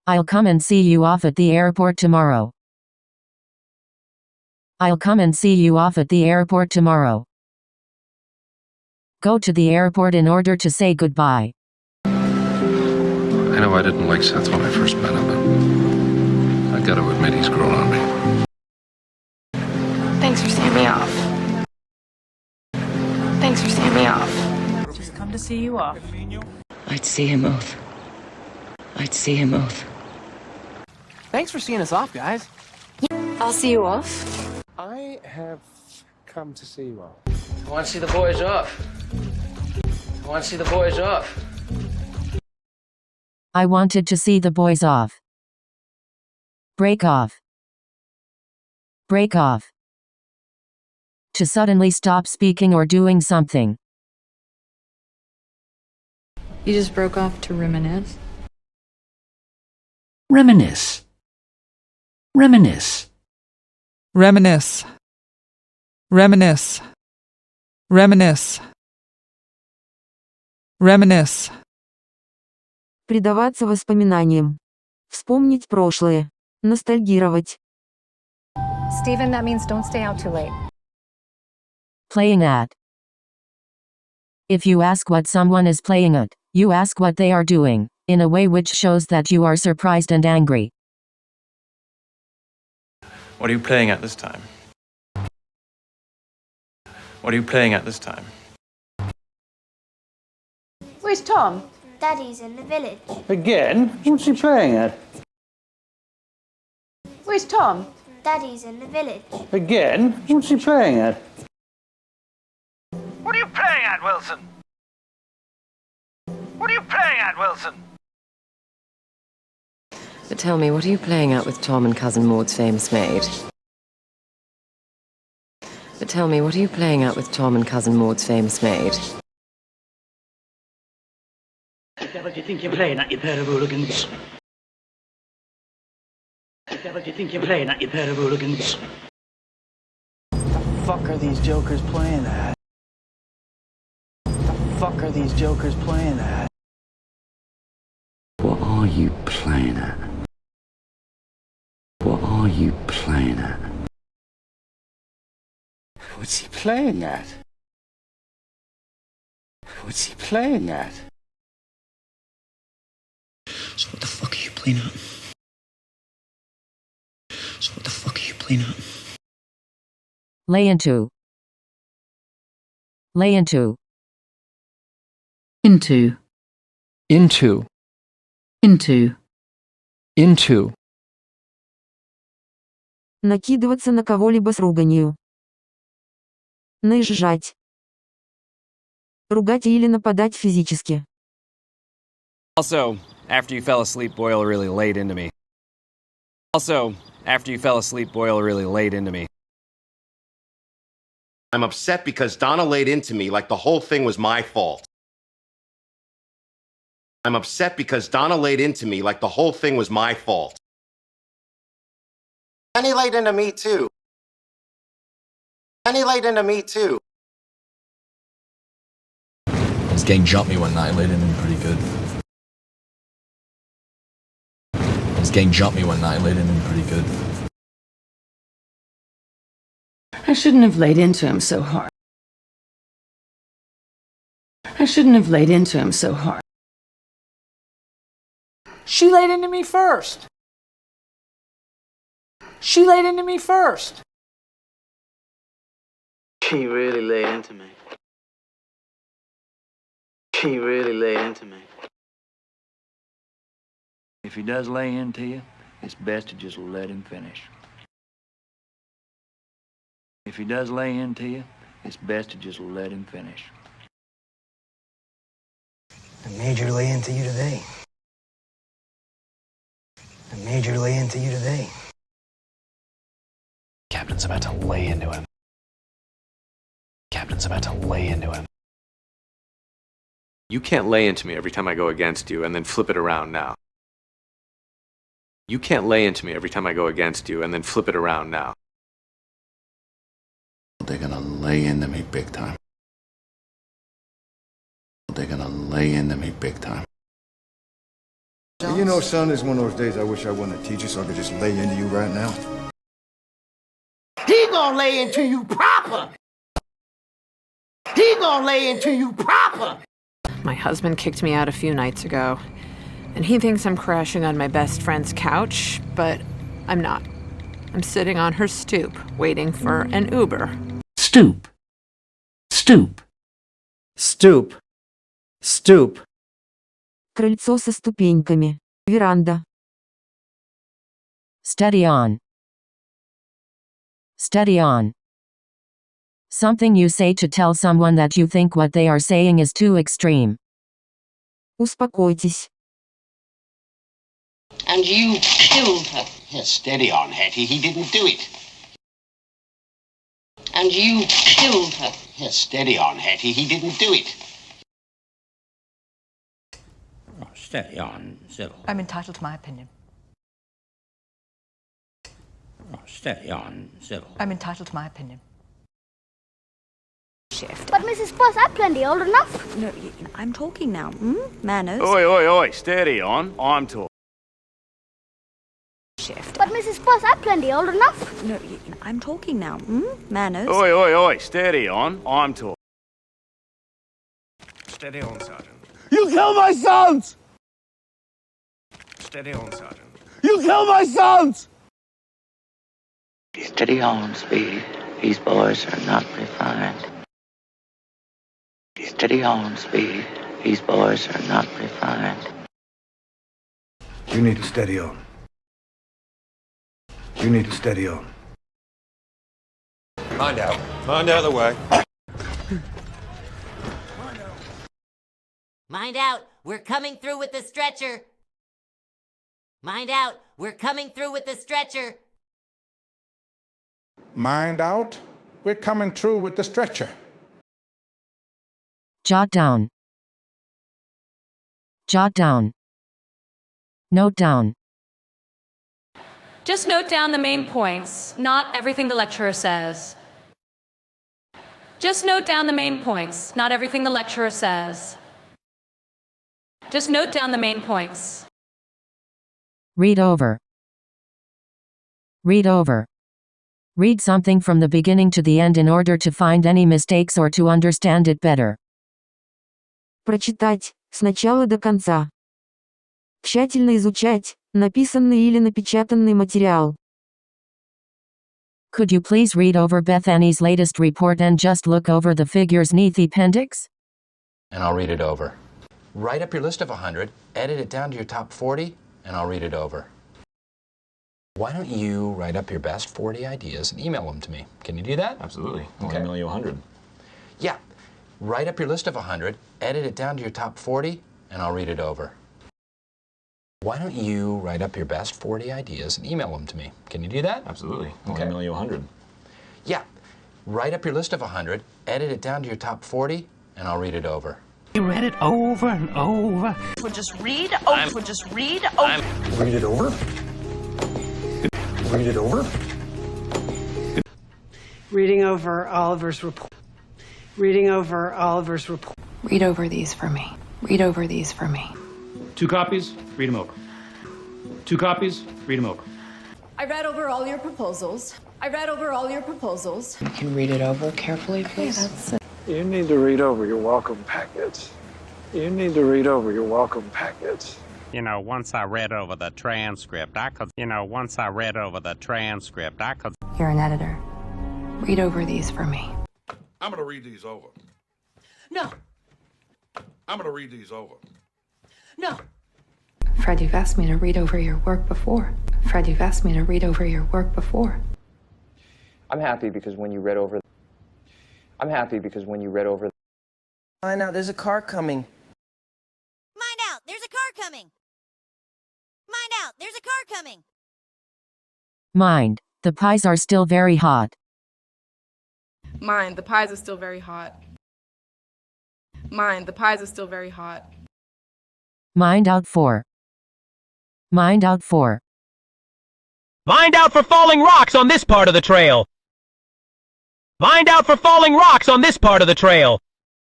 I'll come and see you off at the airport tomorrow. I'll come and see you off at the airport tomorrow. Go to the airport in order to say goodbye. I know I didn't like Seth when I first met him, but I gotta admit he's grown on me. Thanks for seeing me off. Thanks for seeing me off. Just come to see you off. I'd see him off. I'd see him off. Thanks for seeing us off, guys. I'll see you off. I have come to see you off. I want to see the boys off. I want to see the boys off. I wanted to see the boys off. Break off. Break off. To suddenly stop speaking or doing something. You just broke off to reminisce? Reminisce. Reminisce. Reminisce. Reminisce. Reminisce. Reminisce. Предаваться воспоминаниям. Вспомнить прошлое. Ностальгировать. Steven, that means don't stay out too late. Playing at. If you ask what someone is playing at, you ask what they are doing, in a way which shows that you are surprised and angry. What are you playing at this time? What are you playing at this time? Where's Tom? Daddy's in the village. Again? What's he playing at? Where's Tom? Daddy's in the village. Again? What's he playing at? What are you playing at, Wilson? What are you playing at, Wilson? But tell me, what are you playing at with Tom and Cousin Maud's famous maid? But tell me, what are you playing at with Tom and Cousin Maud's famous maid? What the devil do you think you're playing at, you pair of hooligans? What the devil do you think you're playing at, you pair of hooligans? What the fuck are these jokers playing at? What the fuck are these jokers playing at? What are you playing at? What are you playing at? What's he playing at? What's he playing at? So what the fuck are you playing at? So what the fuck are you playing at? Lay into. Lay into. Into. Into. Into. Into. Накидываться на кого-либо с руганью. Наезжать. Ругать или нападать физически. Also, after you fell asleep, Boyle really laid into me. Also, after you fell asleep, Boyle really laid into me. I'm upset because Donna laid into me like the whole thing was my fault. I'm upset because Donna laid into me like the whole thing was my fault. And he laid into me too. And he laid into me too. This gang jumped me one night, laid into me pretty good. This gang jumped me one night, laid into me pretty good. I shouldn't have laid into him so hard. I shouldn't have laid into him so hard. She laid into me first. She laid into me first. She really laid into me. She really laid into me. If he does lay into you, it's best to just let him finish. If he does lay into you, it's best to just let him finish. I major lay into you today. I major lay into you today. Captain's about to lay into him. Captain's about to lay into him. You can't lay into me every time I go against you and then flip it around now. You can't lay into me every time I go against you and then flip it around now. They're gonna lay into me big time. They're gonna lay into me big time. You know, son, it's one of those days I wish I wasn't a teacher so I could just lay into you right now. He gonna lay into you proper. He gonna lay into you proper. My husband kicked me out a few nights ago, and he thinks I'm crashing on my best friend's couch, but I'm not. I'm sitting on her stoop, waiting for an Uber. Stoop. Stoop. Stoop. Stoop. Крыльцо со ступеньками. Веранда. Steady on. Steady on. Something you say to tell someone that you think what they are saying is too extreme. Успокойтесь. And you killed her. Yes, steady on, Hattie. He didn't do it. And you killed her. Yes, steady on, Hattie. He didn't do it. Oh, steady on, Sybil. I'm entitled to my opinion. Oh, steady on, Sybil. I'm entitled to my opinion. But Mrs. Puss, I'm plenty old enough. No, I'm talking now. Manners. Oi, oi, oi, steady on. I'm talking. But Mrs. Puss, I'm plenty old enough. No, I'm talking now. Manners. Oi, oi, oi, steady on. I'm talking. Steady on, Sergeant. You killed my sons! Steady on, Sergeant. You killed my sons! Steady on, Speed. These boys are not refined. Steady on, Speed. These boys are not refined. You need to steady on. You need to steady on. Mind out. Mind out of the way. Mind out, we're coming through with the stretcher. Mind out, we're coming through with the stretcher. Mind out, we're coming through with the stretcher. Jot down. Jot down. Note down. Just note down the main points, not everything the lecturer says. Just note down the main points, not everything the lecturer says. Just note down the main points. Read over. Read over. Read something from the beginning to the end in order to find any mistakes or to understand it better. Прочитать, с начала до конца. Тщательно изучать, написанный или напечатанный материал. Could you please read over Bethany's latest report and just look over the figures neath the appendix? And I'll read it over. Write up your list of 100, edit it down to your top 40, and I'll read it over. Why don't you write up your best 40 ideas and email them to me? Can you do that? Absolutely. I'll Okay. email you 100. Yeah. Write up your list of 100, edit it down to your top 40, and I'll read it over. Why don't you write up your best 40 ideas and email them to me? Can you do that? Absolutely. I'll Okay. email you 100. Yeah. Write up your list of 100, edit it down to your top 40, and I'll read it over. You read it over and over. We'll just read over. We'll just read over. Read it over. Read it over. Reading over Oliver's report. Reading over Oliver's report. Read over these for me. Read over these for me. 2 copies, read them over. 2 copies, read them over. I read over all your proposals. I read over all your proposals. You can read it over carefully, please. You need to read over your welcome packets. You need to read over your welcome packets. Once I read over the transcript, I could You're an editor. Read over these for me. I'm going to read these over. No. I'm going to read these over. No. Fred, you've asked me to read over your work before. Fred, you've asked me to read over your work before. I'm happy because when you read over... Find out there's a car coming. Mind out, there's a car coming. Mind out, there's a car coming. Mind, the pies are still very hot. Mind, the pies are still very hot. Mind, the pies are still very hot. Mind out for. Mind out for. Mind out for falling rocks on this part of the trail. Mind out for falling rocks on this part of the trail.